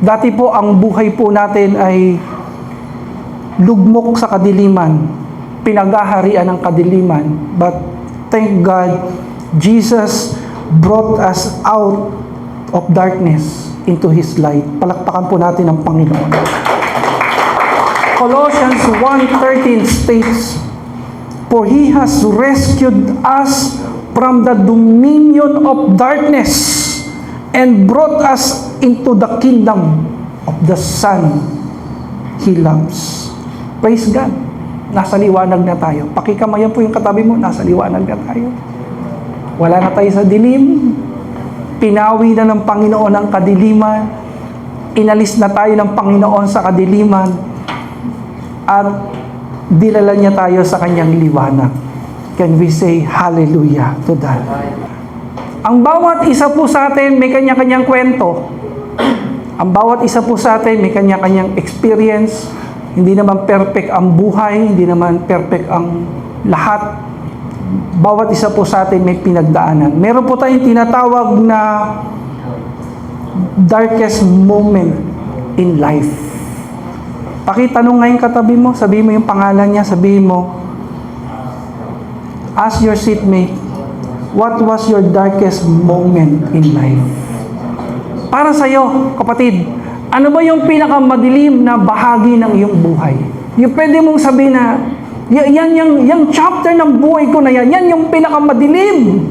Dati po, ang buhay po natin ay lugmok sa kadiliman, pinagaharian ng kadiliman. But thank God, Jesus brought us out of darkness into His light. Palakpakan po natin ang Panginoon. Colossians 1:13 states, "For He has rescued us from the dominion of darkness and brought us into the kingdom of the Son He loves." Praise God. Nasa liwanag na tayo. Pakikamayan po yung katabi mo, nasa liwanag na tayo. Wala na tayo sa dilim. Pinawi na ng Panginoon ang kadiliman. Inalis na tayo ng Panginoon sa kadiliman. At dilala niya tayo sa kanyang liwanag. Can we say hallelujah to that? Ang bawat isa po sa atin may kanya-kanyang kwento. Ang bawat isa po sa atin may kanya-kanyang experience. Hindi naman perfect ang buhay, hindi naman perfect ang lahat. Bawat isa po sa atin may pinagdaanan. Meron po tayong tinatawag na darkest moment in life. Pakitanong ngayon katabi mo, sabihin mo yung pangalan niya, sabihin mo, ask your seatmate, what was your darkest moment in life? Para sa'yo, kapatid, ano ba yung pinakamadilim na bahagi ng iyong buhay? Yung pwede mong sabihin na, yung chapter ng buhay ko na yan yung pinakamadilim.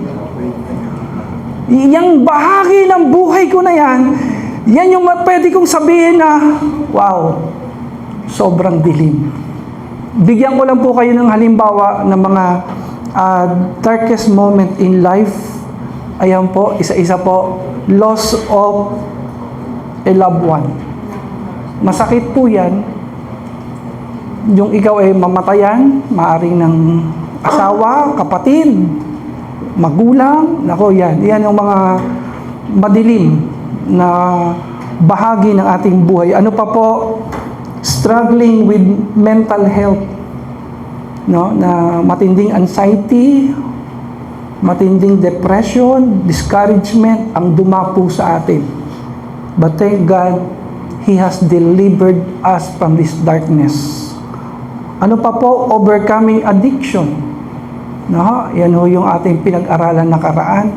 Yung bahagi ng buhay ko na yan yung pwede kong sabihin na, wow, sobrang dilim. Bigyan ko lang po kayo ng halimbawa ng mga darkest moment in life. Ayan po, isa-isa po. Loss of a loved one. Masakit po yan. Yung ikaw ay mamatayan, maaring ng asawa, kapatid, magulang. Nako, yan. Yan yung mga madilim na bahagi ng ating buhay. Ano pa po? Struggling with mental health. No, na matinding anxiety, matinding depression, discouragement ang dumapo sa atin. But thank God, He has delivered us from this darkness. Ano pa po? Overcoming addiction. No, yan ho yung ating pinag-aralan nakaraan.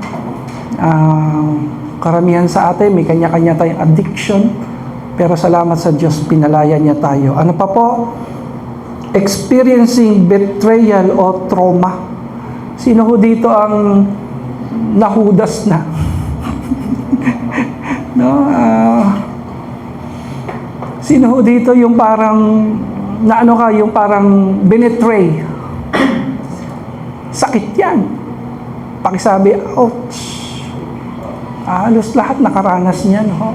Karamihan sa atin, may kanya-kanya tayong addiction. Pero salamat sa Diyos, pinalaya niya tayo. Ano pa po? Experiencing betrayal o trauma. Sino ho dito ang nahudas na? No? Sino ho dito yung parang yung parang binetray? Sakit yan. Pakisabi, ouch. Halos lahat nakaranas niyan. Ho.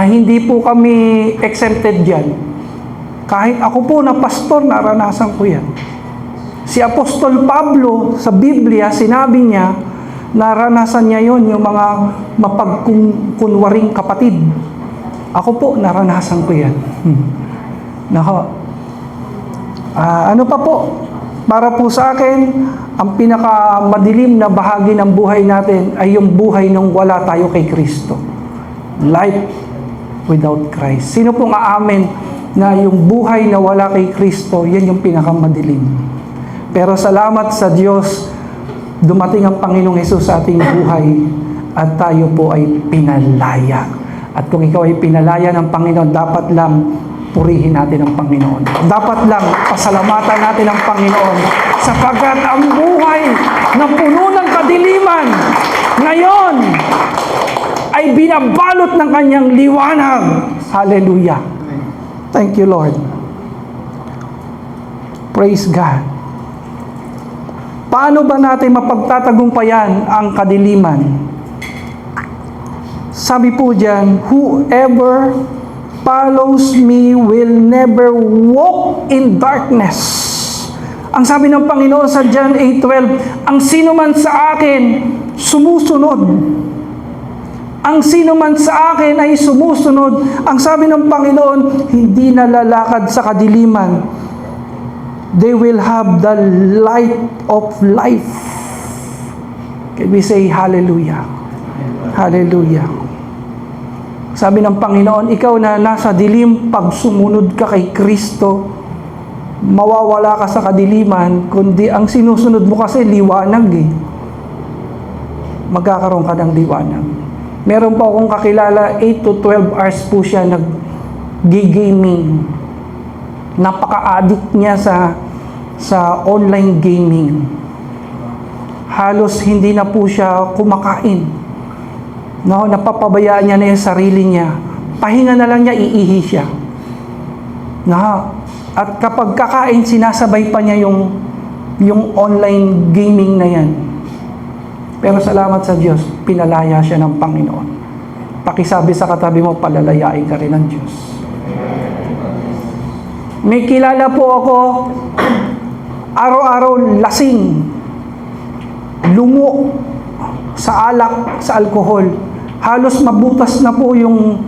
Hindi po kami exempted dyan. Kahit ako po na pastor, naranasan ko yan. Si Apostol Pablo sa Biblia, sinabi niya, naranasan niya yon yung mga mapagkunwaring kapatid. Ako po, naranasan ko yan. Nako. Ano pa po? Para po sa akin, ang pinakamadilim na bahagi ng buhay natin ay yung buhay nung wala tayo kay Kristo. Life without Christ. Sino pong aamin na yung buhay na wala kay Kristo, yan yung pinakamadilim. Pero salamat sa Diyos, dumating ang Panginoong Hesus sa ating buhay at tayo po ay pinalaya. At kung ikaw ay pinalaya ng Panginoon, dapat lang purihin natin ang Panginoon. Dapat lang pasalamatan natin ang Panginoon sapagkat ang buhay na puno ng kadiliman ngayon ay binabalot ng kanyang liwanag. Hallelujah. Thank you, Lord. Praise God. Paano ba natin mapagtatagumpayan ang kadiliman? Sabi po dyan, whoever follows me will never walk in darkness. Ang sabi ng Panginoon sa John 8:12, ang sino man sa akin sumusunod. Ang sino man sa akin ay sumusunod. Ang sabi ng Panginoon, hindi nalalakad sa kadiliman. They will have the light of life. Can we say hallelujah? Hallelujah. Sabi ng Panginoon, ikaw na nasa dilim, pag sumunod ka kay Kristo, mawawala ka sa kadiliman, kundi ang sinusunod mo kasi liwanag eh. Magkakaroon ka ng liwanag. Meron pa akong kakilala, 8 to 12 hours po siya nag-gaming. Napaka-addict niya sa online gaming. Halos hindi na po siya kumakain. No, napapabayaan niya na yung sarili niya. Pahinga na lang niya, iihi siya. No, at kapag kakain, sinasabay pa niya yung online gaming na yan. Pero salamat sa Diyos, pinalaya siya ng Panginoon. Pakisabi sa katabi mo, palalayain ka rin ng Diyos. May kilala po ako, araw-araw lasing, lumo sa alak, sa alkohol. Halos mabutas na po yung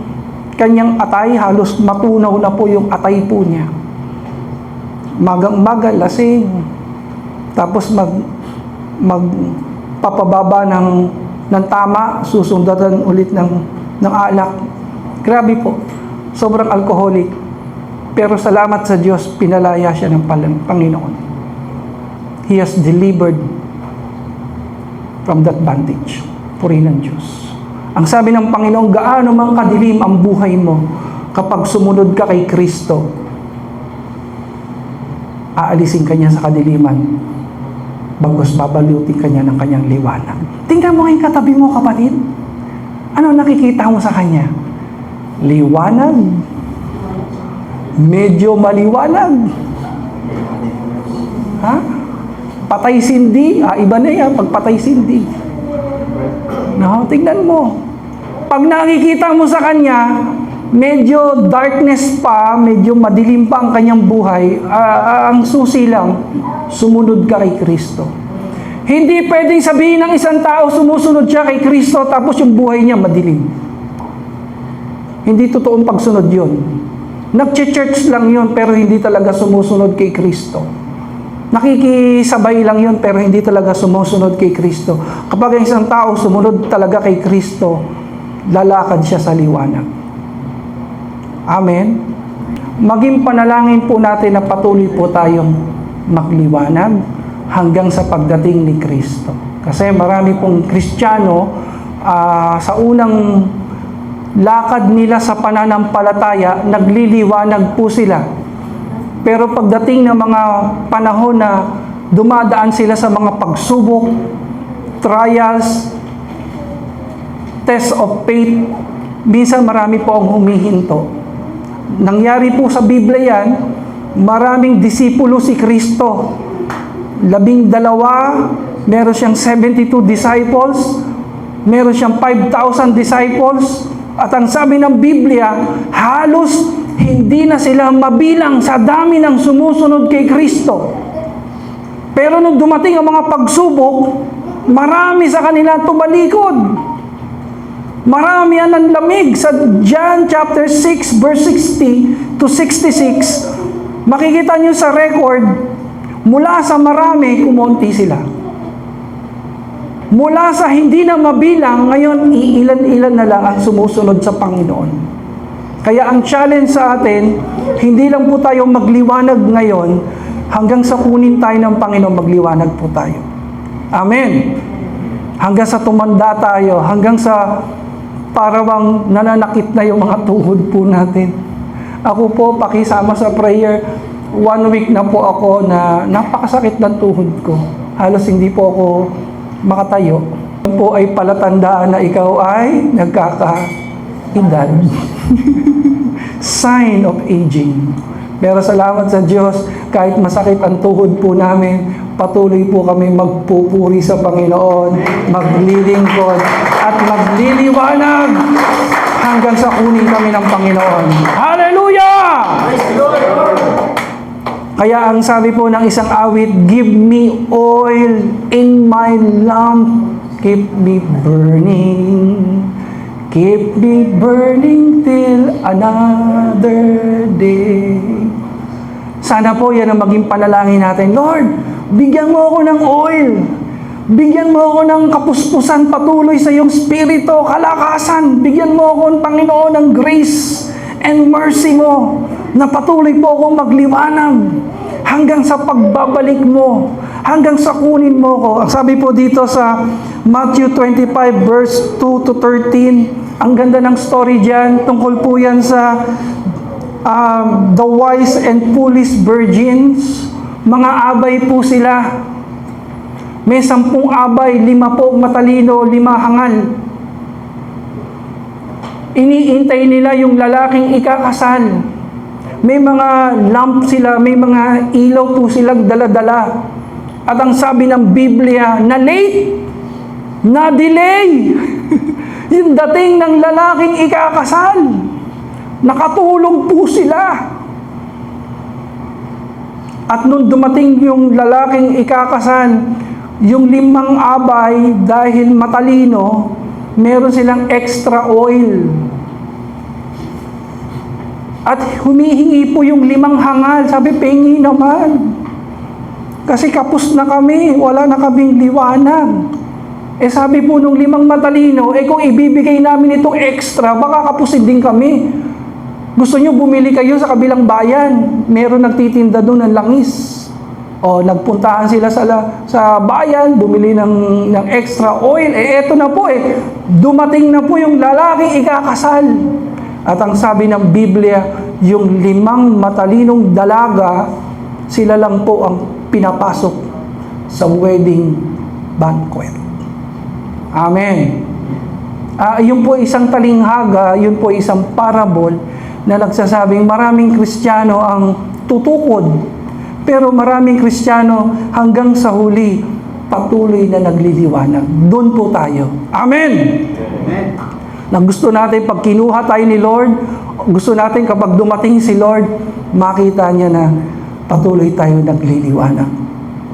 kanyang atay, halos matunaw na po yung atay po niya. Magang-maga, lasing. Tapos magpapababa ng tama, susundatan ulit ng alak. Grabe po. Sobrang alcoholic. Pero salamat sa Diyos, pinalaya siya ng Panginoon. He has delivered from that bondage. Purihin ng Diyos. Ang sabi ng Panginoon, gaano mang kadilim ang buhay mo kapag sumunod ka kay Kristo, aalisin ka niya sa kadiliman, bagos babalutin ka niya ng kanyang liwanag. Tingnan mo ngayon katabi mo, kapatid. Ano nakikita mo sa kanya? Liwanag. Medyo maliwanag. Ha? Patay sindi. Iba na yan, pag patay sindi. No, tingnan mo. Pag nakikita mo sa kanya, medyo darkness pa, medyo madilim pa ang kanyang buhay, ang susi lang, sumunod ka kay Kristo. Hindi pwedeng sabihin ng isang tao, sumusunod siya kay Kristo, tapos yung buhay niya madilim. Hindi totoong pagsunod yun. Nag-church lang yun, pero hindi talaga sumusunod kay Kristo. Nakikisabay lang yun, pero hindi talaga sumusunod kay Kristo. Kapag ang isang tao sumunod talaga kay Kristo, lalakad siya sa liwanag. Amen? Maging panalangin po natin na patuloy po tayong magliwanag hanggang sa pagdating ni Kristo. Kasi marami pong Kristiyano sa unang lakad nila sa pananampalataya, nagliliwanag po sila. Pero pagdating ng mga panahon na dumadaan sila sa mga pagsubok, trials, test of faith, minsan marami po ang humihinto. Nangyari po sa Biblia yan, maraming disipulo si Kristo. 12, meron siyang 72 disciples, meron siyang 5,000 disciples, at ang sabi ng Biblia, halos hindi na sila mabilang sa dami ng sumusunod kay Kristo. Pero nung dumating ang mga pagsubok, marami sa kanila tumalikod. Marami yan ang lamig. Sa John chapter 6 verse 60 to 66, makikita nyo sa record, mula sa marami, kumonti sila. Mula sa hindi na mabilang, ngayon iilan-ilan na lang ang sumusunod sa Panginoon. Kaya ang challenge sa atin, hindi lang po tayo magliwanag ngayon, hanggang sa kunin tayo ng Panginoon, magliwanag po tayo. Amen. Hanggang sa tumanda tayo, hanggang sa parawang nananakit na yung mga tuhod po natin. Ako po, pakisama sa prayer, 1 week na po ako na napakasakit ng tuhod ko. Halos hindi po ako makatayo. Ito po ay palatandaan na ikaw ay nagkakaedad. Sign of aging. Pero salamat sa Diyos, kahit masakit ang tuhod po namin, patuloy po kami magpupuri sa Panginoon, maglilingkod, at magliliwanag hanggang sa kunin kami ng Panginoon. Hallelujah! Kaya ang sabi po ng isang awit, give me oil in my lamp, keep me burning. Keep me burning till another day. Sana po yan ang maging panalangin natin. Lord, bigyan mo ako ng oil. Bigyan mo ako ng kapuspusan patuloy sa iyong spirito, kalakasan. Bigyan mo ako, Panginoon, ng grace and mercy mo na patuloy po akong magliwanag hanggang sa pagbabalik mo, hanggang sa kunin mo ko. Ang sabi po dito sa Matthew 25 verse 2 to 13, ang ganda ng story dyan. Tungkol po yan sa the wise and foolish virgins. Mga abay po sila. May 10 abay, 5 po matalino, 5 hangal. Iniintay nila yung lalaking ikakasal. May mga lamp sila, may mga ilaw po silang dala-dala. At ang sabi ng Biblia, na late, na delay, yung dating ng lalaking ikakasal. Nakatulong po sila. At nung dumating yung lalaking ikakasal, yung 5 abay, dahil matalino, meron silang extra oil. At humihingi po yung 5 hangal. Sabi, pengi naman. Kasi kapos na kami, wala na kaming liwanag. Sabi po nung 5 matalino, kung ibibigay namin itong extra, baka kapusin din kami. Gusto nyo bumili kayo sa kabilang bayan. Meron nagtitinda doon ng langis. Nagpuntahan sila sa bayan, bumili ng extra oil. Eto na po dumating na po yung lalaking ikakasal. At ang sabi ng Biblia, yung 5 matalinong dalaga, sila lang po ang pinapasok sa wedding banquet. Amen. Yun po isang talinghaga, yun po isang parable na nagsasabing maraming Kristiyano ang tutukod. Pero maraming Kristiyano hanggang sa huli, patuloy na nagliliwanag. Doon po tayo. Amen! Amen. Na gusto natin pag kinuha tayo ni Lord, gusto natin kapag dumating si Lord, makita niya na patuloy tayo nagliliwanag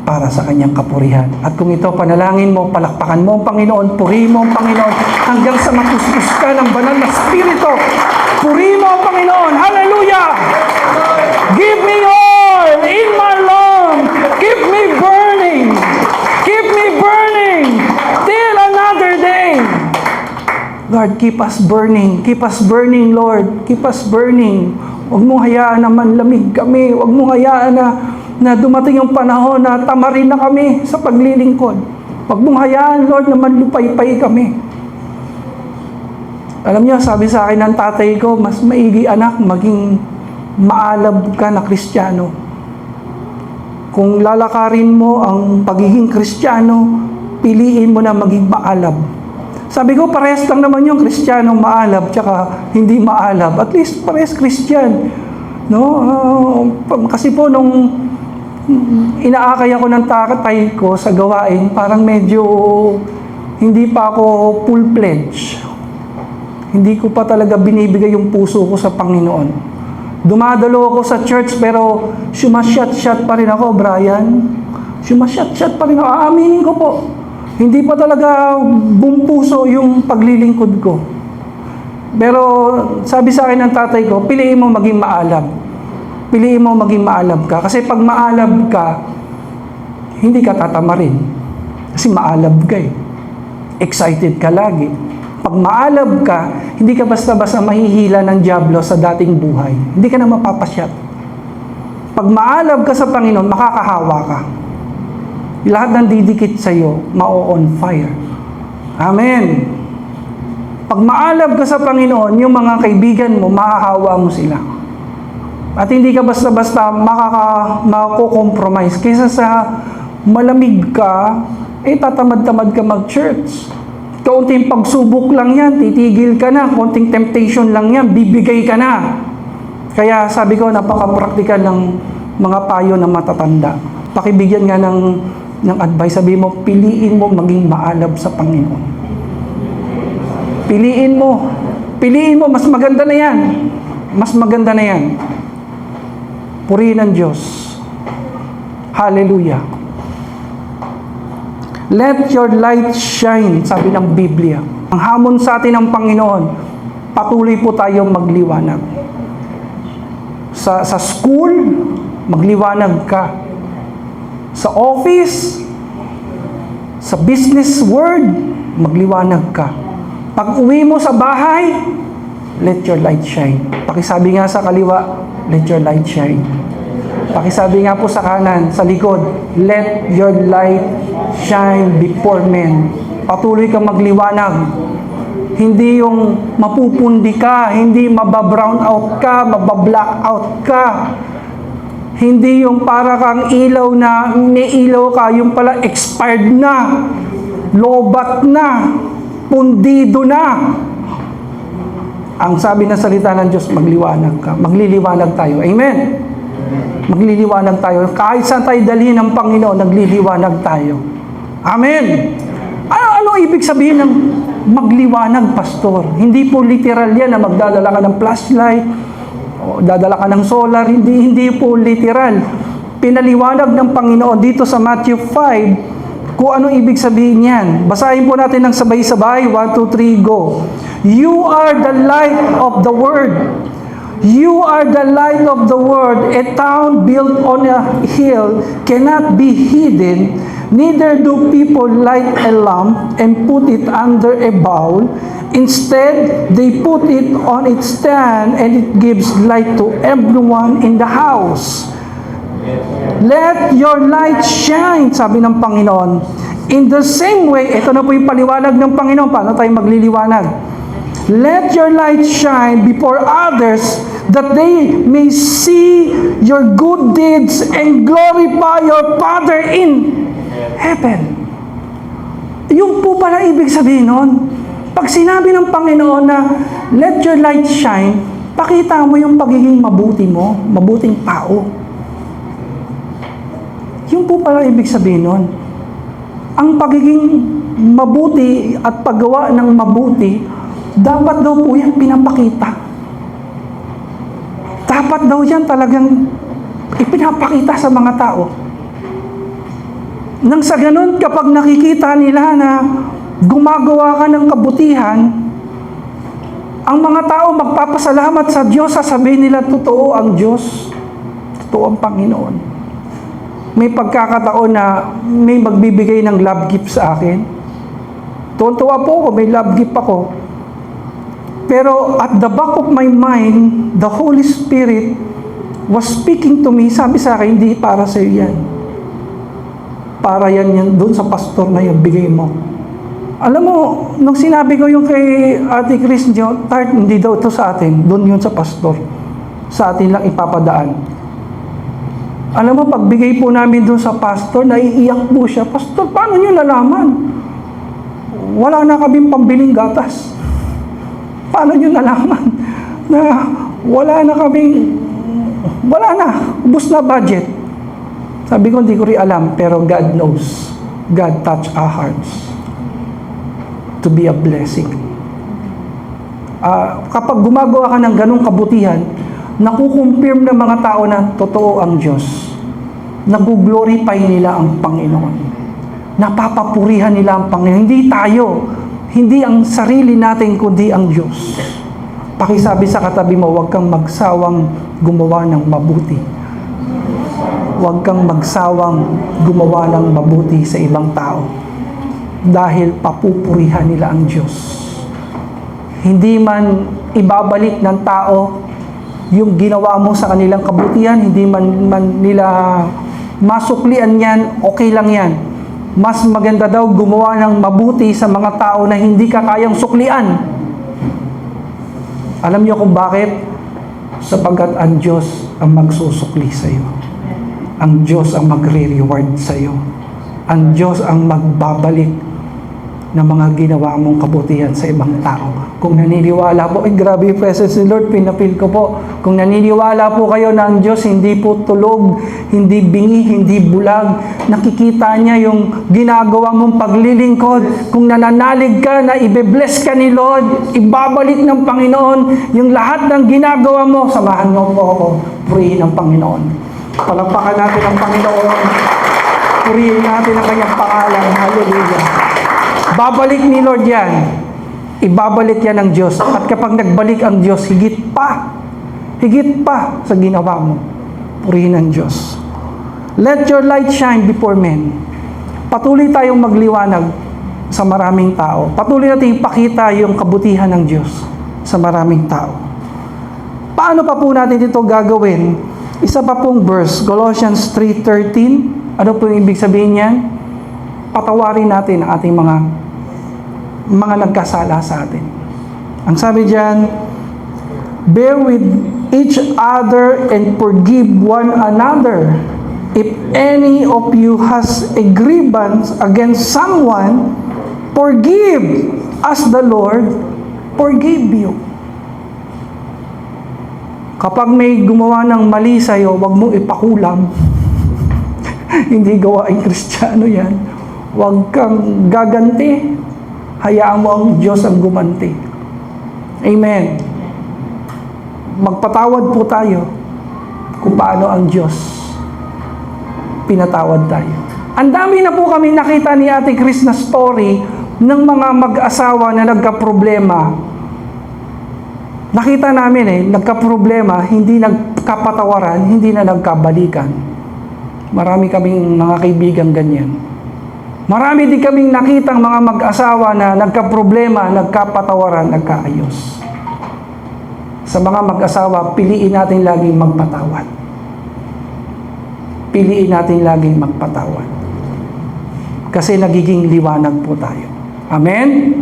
para sa kanyang kapurihan. At kung ito, panalangin mo, palakpakan mo ang Panginoon, purihin mo ang Panginoon, hanggang sa mapuspos ka ng banal na Espiritu. Purihin mo ang Panginoon. Hallelujah! Give me oil in my lungs. Keep me burning. Keep me burning till another day. Lord, keep us burning. Keep us burning, Lord. Keep us burning. Huwag mong hayaan na manlamig kami. Huwag mong hayaan na dumating yung panahon na tamarin na kami sa paglilingkod. Huwag mong hayaan, Lord, na manlupay-pay kami. Alam niyo, sabi sa akin ng tatay ko, mas maigi anak, maging maalab ka na Kristiyano. Kung lalakarin mo ang pagiging Kristiyano, piliin mo na maging maalab. Sabi ko, parehas lang naman yung Kristiyano maalab tsaka hindi maalab. At least parehas Kristiyan. No? Kasi po nung inaakay ako ng tatay ko sa gawain, parang medyo hindi pa ako full-fledged. Hindi ko pa talaga binibigay yung puso ko sa Panginoon. Dumadalo ako sa church pero sumasyat-syat pa rin ako, Brian. Sumasyat-syat pa rin ako. Aaminin ko po. Hindi pa talaga buong puso yung paglilingkod ko. Pero sabi sa akin ng tatay ko, piliin mo maging maalab. Piliin mo maging maalab ka. Kasi pag maalab ka, hindi ka tatamarin. Kasi maalab ka Excited ka lagi. Pag maalab ka, hindi ka basta-basta mahihila ng dyablo sa dating buhay. Hindi ka na mapapasyat. Pag maalab ka sa Panginoon, makakahawa ka. Lahat ng didikit sa iyo, ma-on fire. Amen. Pag maalab ka sa Panginoon, yung mga kaibigan mo, mahahawa mo sila. At hindi ka basta-basta mako-compromise. Kaysa sa malamig ka, tatamad-tamad ka mag-church. Kaunting pagsubok lang yan, titigil ka na. Kaunting temptation lang yan, bibigay ka na. Kaya sabi ko, napaka-praktikal ng mga payo na matatanda. Pakibigyan nga ng advice. Sabi mo, piliin mo maging maalab sa Panginoon. Piliin mo. Piliin mo, mas maganda na yan. Mas maganda na yan. Purihin ang Diyos. Hallelujah. Let your light shine, sabi ng Biblia. Ang hamon sa atin ng Panginoon, patuloy po tayong magliwanag. Sa school, magliwanag ka. Sa office, Sa business world, magliwanag ka. Pag uwi mo sa bahay, let your light shine. Pakisabi nga sa kaliwa, let your light shine. Pakisabi nga po sa kanan, sa likod, let your light shine before men. Patuloy kang magliwanag. Hindi yung mapupundi ka, hindi mababrown out ka, mabablack out ka. Hindi yung para kang ilaw na may ilaw ka, yung pala expired na, lobat na, pundido na. Ang sabi ng salita ng Diyos, magliwanag ka. Magliliwanag tayo. Amen? Magliliwanag tayo. Kahit saan tayo dalhin ng Panginoon, nagliliwanag tayo. Amen? Ano ibig sabihin ng magliwanag, pastor? Hindi po literal yan na magdadala ka ng flashlight, o dadala ka ng solar. Hindi po literal. Pinaliwanag ng Panginoon dito sa Matthew 5 kung ano ibig sabihin yan. Basahin po natin ng sabay-sabay. 1, 2, 3, go. You are the light of the world. You are the light of the world. A town built on a hill cannot be hidden. Neither do people light a lamp and put it under a bowl. Instead, they put it on its stand and it gives light to everyone in the house. Let your light shine, sabi ng Panginoon. In the same way, ito na po yung paliwanag ng Panginoon. Paano tayo magliliwanag? Let your light shine before others that they may see your good deeds and glorify your Father in heaven. Yung po pala ibig sabihin nun. Pag sinabi ng Panginoon na let your light shine, pakita mo yung pagiging mabuti mo, mabuting tao. Yung po pala ibig sabihin nun. Ang pagiging mabuti at paggawa ng mabuti, dapat daw po yan pinapakita. Dapat daw yan talagang ipinapakita sa mga tao. Nang sa ganun, kapag nakikita nila na gumagawa ka ng kabutihan, ang mga tao magpapasalamat sa Diyos, sasabihin nila, totoo ang Diyos, totoo ang Panginoon. May pagkakataon na may magbibigay ng love gift sa akin. Tuwan-tuwa po ako, may love gift ako. Pero at the back of my mind, the Holy Spirit was speaking to me, sabi sa akin, hindi para sa iyo yan. Para yan doon sa pastor na yung bigay mo. Alam mo, nung sinabi ko yung kay Ate Chris, hindi daw ito sa atin, doon yun sa pastor. Sa atin lang ipapadaan. Alam mo, pagbigay po namin doon sa pastor, naiiyak po siya. Pastor, paano nyo nalaman? Wala na kaming pambiling gatas. Paano nyo nalaman na wala na, ubos na budget? Sabi ko, hindi ko rin alam, pero God knows. God touch our hearts to be a blessing. Kapag gumagawa ka ng ganong kabutihan, nakukumpirm ng mga tao na totoo ang Diyos. Nag-glorify nila ang Panginoon. Napapapurihan nila ang Panginoon. Hindi tayo. Hindi ang sarili natin, kundi ang Diyos. Pakisabi sa katabi mo, huwag kang magsawang gumawa ng mabuti. Huwag kang magsawang gumawa ng mabuti sa ibang tao. Dahil papupurihan nila ang Diyos. Hindi man ibabalik ng tao yung ginawa mo sa kanilang kabutihan, hindi man nila masuklian yan, okay lang yan. Mas maganda daw gumawa ng mabuti sa mga tao na hindi ka kayang suklian. Alam niyo kung bakit? Sapagkat ang Diyos ang magsusukli sa iyo. Ang Diyos ang magre-reward sa iyo. Ang Diyos ang magbabalik ng mga ginawa mong kabutihan sa ibang tao. Kung naniniwala po, grabe yung presence ni Lord, pinapil ko po. Kung naniniwala po kayo na ang Diyos hindi po tulog, hindi bingi, hindi bulag, nakikita niya yung ginagawa mong paglilingkod. Kung nananalig ka na ibe-bless ka ni Lord, ibabalik ng Panginoon yung lahat ng ginagawa mo. Samahan mo po ako, purihin ng Panginoon. Palakpakan natin ang Panginoon. Purihin natin ang kanyang pangalan. Hallelujah. Babalik ni Lord yan. Ibabalik yan ng Diyos. At kapag nagbalik ang Diyos, higit pa sa ginawa mo. Purihin ang Diyos. Let your light shine before men. Patuloy tayong magliwanag sa maraming tao. Patuloy natin ipakita yung kabutihan ng Diyos sa maraming tao. Paano pa po natin ito gagawin? Isa pa pong verse, Colossians 3:13. Ano po yung ibig sabihin niyan? Patawarin natin ang ating mga nagkasala sa atin. Ang sabi diyan, bear with each other and forgive one another. If any of you has a grievance against someone, forgive as the Lord forgive you. Kapag may gumawa ng mali sa'yo, huwag mong ipakulam. Hindi gawaing Kristiyano yan. Huwag kang gaganti. Hayaan mo ang Diyos ang gumanti. Amen. Magpatawad po tayo kung paano ang Diyos pinatawad tayo. Ang dami na po kami nakita ni Ate Chris na story ng mga mag-asawa na nagka-problema. Nakita namin nagka-problema, hindi nagkapatawaran, hindi na nagkabalikan. Marami kaming mga kaibigan ganyan. Marami din kaming nakitang mga mag-asawa na nagka-problema, nagkapatawaran, nagkaayos. Sa mga mag-asawa, piliin natin laging magpatawad. Piliin natin laging magpatawad. Kasi nagiging liwanag po tayo. Amen?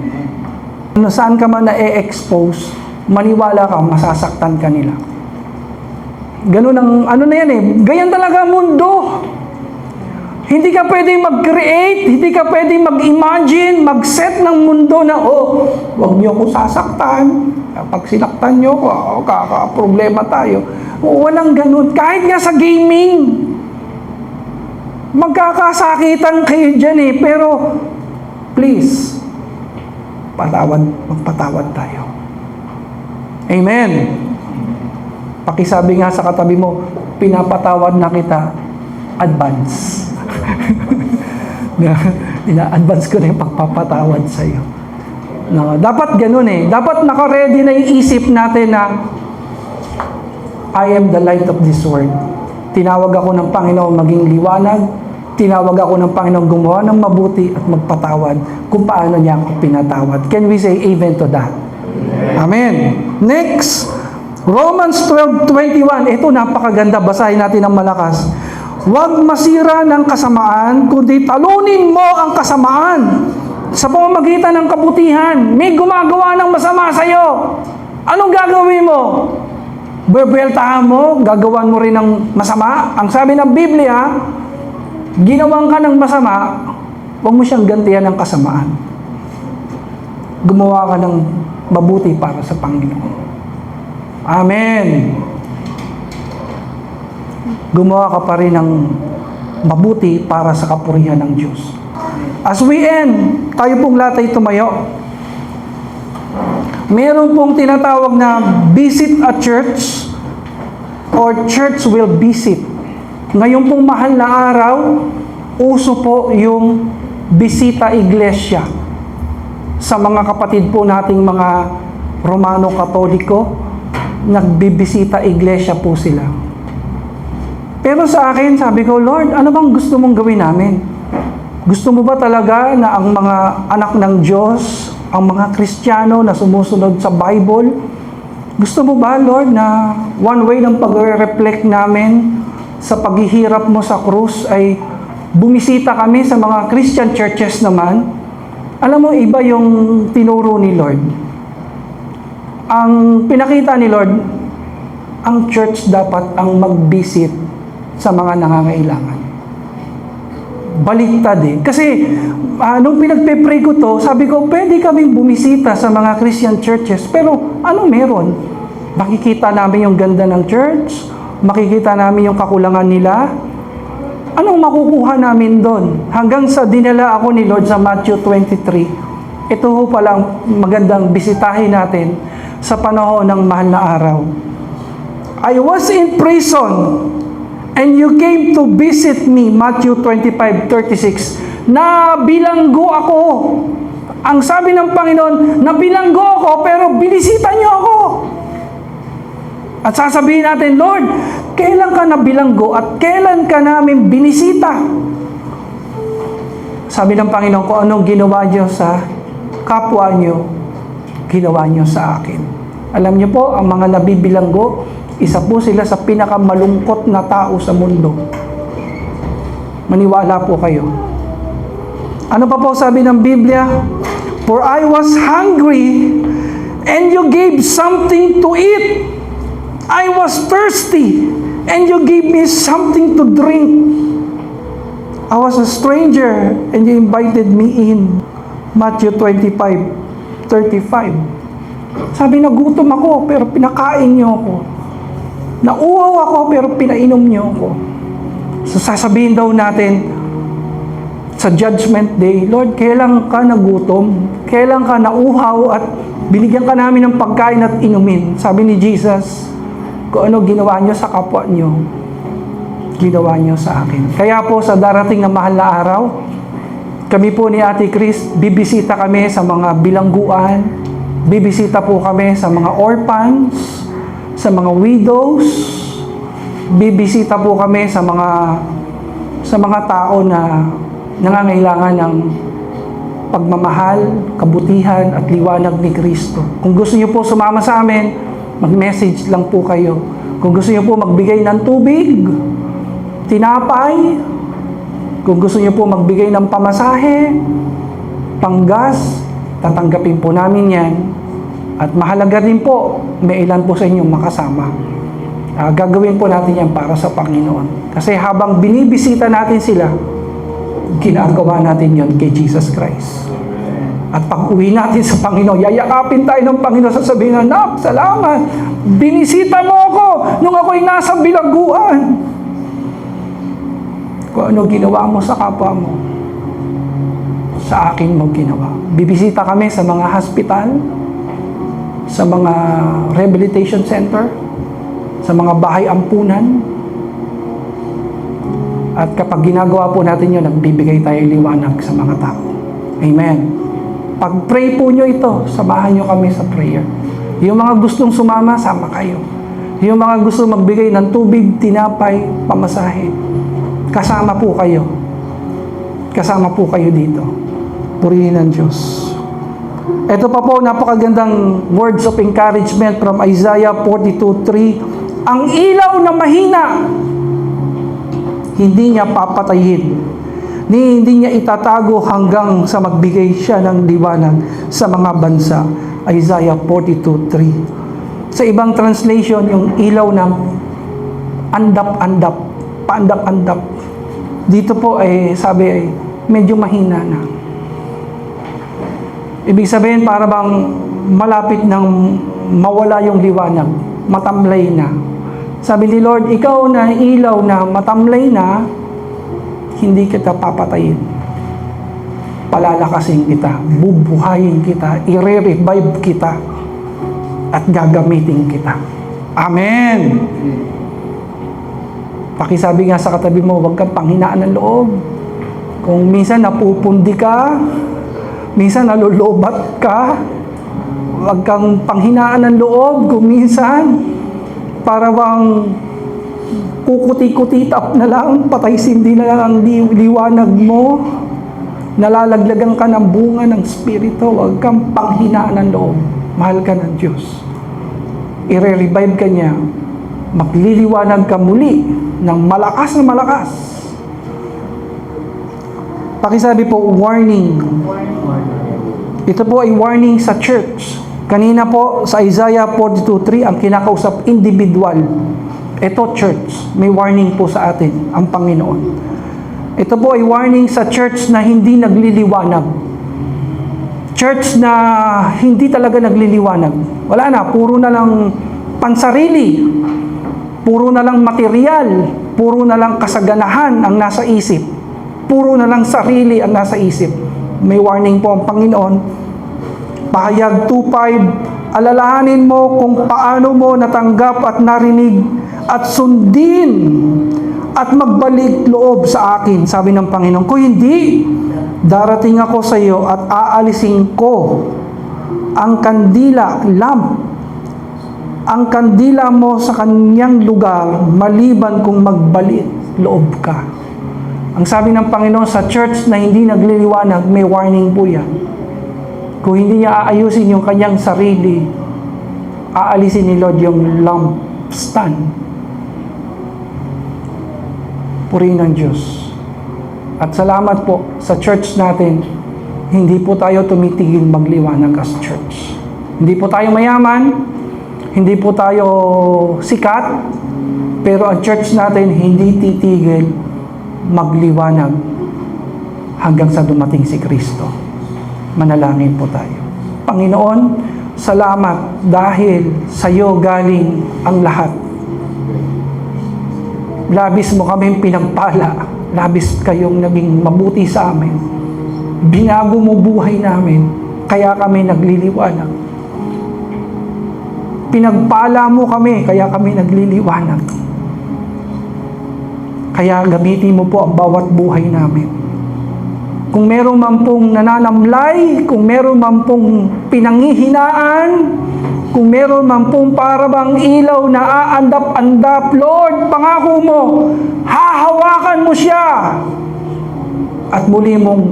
Saan ka man na-expose, maniwala ka, masasaktan ka nila. Ganun ang, ganyan talaga ang mundo. Hindi ka pwedeng mag-create, hindi ka pwedeng mag-imagine, mag-set ng mundo na, huwag niyo ako sasaktan. Pag sinaktan niyo ako, kaka-problema tayo. Walang ganun. Kahit nga sa gaming, magkakasakitan kayo dyan pero please, magpatawad tayo. Amen. Pakisabi nga sa katabi mo, pinapatawad na kita, advance. Ina-advance ko na yung pagpapatawad sa iyo. No, dapat ganun Dapat naka-ready na yung isip natin na I am the light of this world. Tinawag ako ng Panginoon maging liwanag. Tinawag ako ng Panginoon gumawa ng mabuti at magpatawad kung paano niya ako pinatawad. Can we say amen to that? Amen. Next, Romans 12:21. Ito napakaganda. Basahin natin ng malakas. Huwag masira ng kasamaan, kundi talunin mo ang kasamaan sa pamamagitan ng kabutihan. May gumagawa ng masama sa iyo. Anong gagawin mo? Bebeltahan mo? Gagawan mo rin ng masama? Ang sabi ng Biblia, ginawang ka ng masama, huwag mo siyang gantihan ng kasamaan. Gumawa ka ng mabuti para sa Panginoon. Amen. Gumawa ka pa rin ng mabuti para sa kapurihan ng Diyos. As we end, tayo pong lahat ay tumayo. Meron pong tinatawag na visit a church or church will visit. Ngayon pong mahal na araw, uso po yung bisita iglesia sa mga kapatid po nating mga Romano Katoliko. Nagbibisita iglesia po sila. Pero sa akin, sabi ko, Lord, ano bang gusto mong gawin namin? Gusto mo ba talaga na ang mga anak ng Diyos, ang mga Kristiyano na sumusunod sa Bible, gusto mo ba, Lord, na one way ng pag-reflect namin sa paghihirap mo sa krus ay bumisita kami sa mga Christian churches naman? Alam mo, iba yung tinuro ni Lord. Ang pinakita ni Lord, ang church dapat ang mag-visit sa mga nangangailangan. Baliktad Kasi, nung pinagpe-pray ko to, sabi ko, pwede kaming bumisita sa mga Christian churches, pero ano meron? Makikita namin yung ganda ng church, makikita namin yung kakulangan nila. Anong makukuha namin doon? Hanggang sa dinala ako ni Lord sa Matthew 23. Ito ho palang magandang bisitahin natin sa panahon ng mahal na araw. I was in prison and you came to visit me, Matthew 25:36. Nabilanggo ako. Ang sabi ng Panginoon, nabilanggo ako, pero binisita niyo ako. At sasabihin natin, Lord, kailan ka nabilanggo at kailan ka namin binisita? Sabi ng Panginoon, kung anong ginawa niyo sa kapwa niyo, ginawa niyo sa akin. Alam niyo po, ang mga nabibilanggo, isa po sila sa pinakamalungkot na tao sa mundo. Maniwala po kayo. Ano pa po sabi ng Biblia? For I was hungry, and you gave something to eat. I was thirsty, and you gave me something to drink. I was a stranger, and you invited me in. Matthew 25:35. Sabi, nagutom ako, pero pinakain niyo ako. Nauuhaw ako, pero pinainom niyo ako. So sasabihin daw natin, sa Judgment Day, Lord, kailan ka nagutom? Kailan ka nauuhaw at binigyan ka namin ng pagkain at inumin? Sabi ni Jesus, kung ano ginawa niyo sa kapwa niyo, ginawa niyo sa akin. Kaya po sa darating na mahal na araw, kami po ni Ate Chris, bibisita kami sa mga bilangguan, bibisita po kami sa mga orphans, sa mga widows, bibisita po kami sa mga tao na nangangailangan ng pagmamahal, kabutihan at liwanag ni Kristo. Kung gusto niyo po sumama sa amin, mag-message lang po kayo. Kung gusto niyo po magbigay ng tubig, tinapay, kung gusto niyo po magbigay ng pamasahe, panggas, tatanggapin po namin yan. At mahalaga din po, may ilan po sa inyong makasama. Gagawin po natin yan para sa Panginoon. Kasi habang binibisita natin sila, ginagawa natin yon kay Jesus Christ. At pag uwi natin sa Panginoon, yayakapin tayo ng Panginoon, sasabihin na, Nak, salamat, binisita mo ako nung ako'y nasa bilangguan. Kung ano ginawa mo sa kapwa mo, sa akin mo ginawa. Bibisita kami sa mga hospital, sa mga rehabilitation center, sa mga bahay ampunan. At kapag ginagawa po natin yun, nagbibigay tayo liwanag sa mga tao. Amen. Pag-pray po nyo ito, samahan nyo kami sa prayer. Yung mga gustong sumama, sama kayo. Yung mga gustong magbigay ng tubig, tinapay, pamasahe, kasama po kayo. Kasama po kayo dito. Purihin ng Diyos. Ito pa po, napakagandang words of encouragement from Isaiah 42:3. Ang ilaw na mahina, hindi niya papatayin, ni hindi niya itatago hanggang sa magbigay siya ng liwanag sa mga bansa. Isaiah 42:3. Sa ibang translation, yung ilaw na andap-andap, paandap-andap. Dito po ay sabi ay medyo mahina na. Ibig sabihin para bang malapit nang mawala yung liwanag, matamlay na. Sabi ni Lord, ikaw na ilaw na matamlay na, hindi kita papatayin. Palalakasin kita, bubuhayin kita, i-revive kita, at gagamitin kita. Amen! Pakisabi nga sa katabi mo, huwag kang panghinaan ng loob. Kung minsan napupundi ka, minsan nalulobat ka, huwag kang panghinaan ng loob. Kung minsan, para bang kukuti-kutitap na lang, patay sindi na lang ang liwanag mo, nalalaglagan ka ng bunga ng Espiritu, huwag kang panghinaan ng loob. Mahal ka ng Diyos. I-revive ka niya, magliliwanag ka muli ng malakas na malakas. Pakisabi po, warning. Ito po ay warning sa church. Kanina po sa Isaiah 42:3 ang kinakausap individual. Ito church, may warning po sa atin ang Panginoon. Ito po ay warning sa church na hindi nagliliwanag. Church na hindi talaga nagliliwanag. Wala na, puro na lang pansarili. Puro na lang material, puro na lang kasaganahan ang nasa isip. Puro na lang sarili ang nasa isip. May warning po ang Panginoon. Pahayag 2:5, alalahanin mo kung paano mo natanggap at narinig at sundin at magbalik loob sa akin, sabi ng Panginoon. Kung hindi, darating ako sa iyo at aalisin ko ang kandila, ang kandila mo sa kanyang lugar, maliban kung magbalik loob ka. Ang sabi ng Panginoon sa church na hindi nagliliwanag, may warning po yan. Kung hindi niya aayusin yung kanyang sarili, aalisin ni Lord yung lampstand. Purihin ng Diyos. At salamat po sa church natin, hindi po tayo tumitigil magliwanag as church. Hindi po tayo mayaman, hindi po tayo sikat, pero ang church natin hindi titigil magliwanag hanggang sa dumating si Kristo. Manalangin po tayo. Panginoon, salamat dahil sa iyo galing ang lahat. Labis mo kaming pinagpala, labis kayong naging mabuti sa amin. Binago mo buhay namin, kaya kami nagliliwanag. Pinagpala mo kami, kaya kami nagliliwanag. Kaya gamitin mo po ang bawat buhay namin. Kung meron man pong nananamlay, kung meron man pong pinanghihinaan, kung meron man pong parabang ilaw na aandap-andap, Lord, pangako mo, hahawakan mo siya at muli mong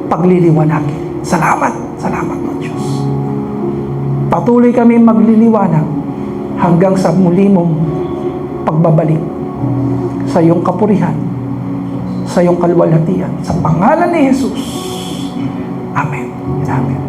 pagliliwanagin. Salamat, salamat po Diyos. Patuloy kami magliliwanag hanggang sa muli mong pagbabalik sa iyong kapurihan, sa iyong kalwalhatian. Sa pangalan ni Jesus. Amen. Amen.